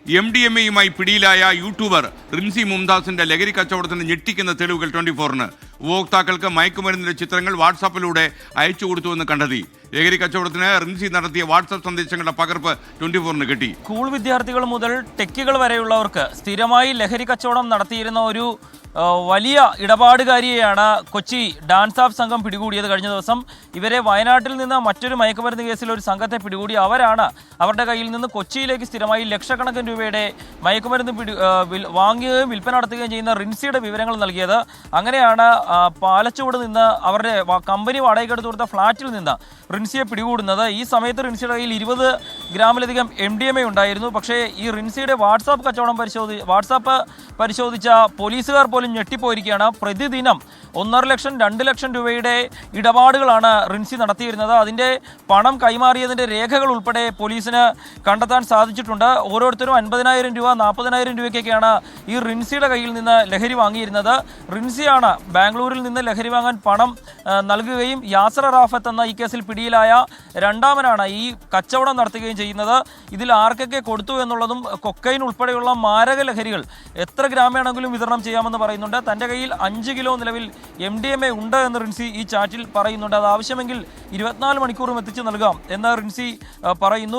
MDMA-യുമായി പിടിയിലായ യൂട്യൂബർ റിൻസി മുംതാസിന്റെ ലഹരി കച്ചവടത്തിന് ഞെട്ടിക്കുന്ന തെളിവുകൾ 24-ന്. ഉപഭോക്താക്കൾക്ക് മയക്കുമരുന്നിന്റെ ചിത്രങ്ങൾ വാട്സാപ്പിലൂടെ അയച്ചു കൊടുത്തുവെന്ന് കണ്ടെത്തി. ലഹരി കച്ചവടത്തിന് റിൻസി നടത്തിയ വാട്സാപ്പ് സന്ദേശങ്ങളുടെ പകർപ്പ് 24-ന് കിട്ടി. സ്കൂൾ വിദ്യാർത്ഥികൾ മുതൽ ടെക്കികൾ വരെയുള്ളവർക്ക് സ്ഥിരമായി ലഹരി കച്ചവടം നടത്തിയിരുന്ന ഒരു വലിയ ഇടപാടുകാരിയെയാണ് കൊച്ചി ഡാൻസ് ഓഫ് സംഘം പിടികൂടിയത് കഴിഞ്ഞ ദിവസം. ഇവരെ വയനാട്ടിൽ നിന്ന് മറ്റൊരു മയക്കുമരുന്ന് കേസിൽ ഒരു സംഘത്തെ പിടികൂടി. അവരാണ് അവരുടെ കയ്യിൽ നിന്ന് കൊച്ചിയിലേക്ക് സ്ഥിരമായി ലക്ഷക്കണക്കിന് രൂപയുടെ മയക്കുമരുന്ന് വാങ്ങുകയും വിൽപ്പന നടത്തുകയും ചെയ്യുന്ന റിൻസിയുടെ വിവരങ്ങൾ നൽകിയത്. അങ്ങനെയാണ് പാലച്ചൂട് നിന്ന് അവരുടെ കമ്പനി വാടകയ്ക്കെടുത്ത് കൊടുത്ത ഫ്ളാറ്റിൽ നിന്ന് റിൻസിയെ പിടികൂടുന്നത്. ഈ സമയത്ത് റിൻസിയുടെ കയ്യിൽ 20 ഗ്രാമിലധികം MDMA ഉണ്ടായിരുന്നു. പക്ഷേ ഈ റിൻസിയുടെ വാട്സാപ്പ് കച്ചവടം പരിശോധിച്ച പോലീസുകാർ പോലും ഞെട്ടിപ്പോയിരിക്കുകയാണ്. പ്രതിദിനം 1.5 ലക്ഷം 2 ലക്ഷം രൂപയുടെ ഇടപാടുകളാണ് റിൻസി നടത്തിയിരുന്നത്. അതിൻ്റെ പണം കൈമാറിയതിൻ്റെ രേഖകൾ ഉൾപ്പെടെ പോലീസിന് കണ്ടെത്താൻ സാധിച്ചിട്ടുണ്ട്. ഓരോരുത്തരും 50,000 രൂപ 40,000 രൂപയ്ക്കൊക്കെയാണ് ഈ റിൻസിയുടെ കയ്യിൽ നിന്ന് ലഹരി വാങ്ങിയിരുന്നത്. റിൻസിയാണ് ബാംഗ്ലൂരിൽ നിന്ന് ലഹരി വാങ്ങാൻ പണം നൽകുകയും യാസർ റാഫത്ത് എന്ന ഈ കേസിൽ പിടിയിലായ രണ്ടാമനാണ് ഈ കച്ചവടം നടത്തുകയും ചെയ്യുന്നത്. ഇതിൽ ആർക്കൊക്കെ കൊടുത്തു എന്നുള്ളതും കൊക്കൈൻ ഉൾപ്പെടെയുള്ള മാരക ലഹരികൾ എത്ര ഗ്രാമയാണെങ്കിലും വിതരണം ചെയ്യാമെന്ന് പറയുന്നുണ്ട്. തൻ്റെ കയ്യിൽ 5 കിലോ നിലവിൽ MDMA ഉണ്ട് എന്ന് റിൻസി ഈ ചാറ്റിൽ പറയുന്നുണ്ട്. അത് ആവശ്യമെങ്കിൽ 24 മണിക്കൂറും എത്തിച്ചു നൽകാം എന്ന് റിൻസി പറയുന്നു.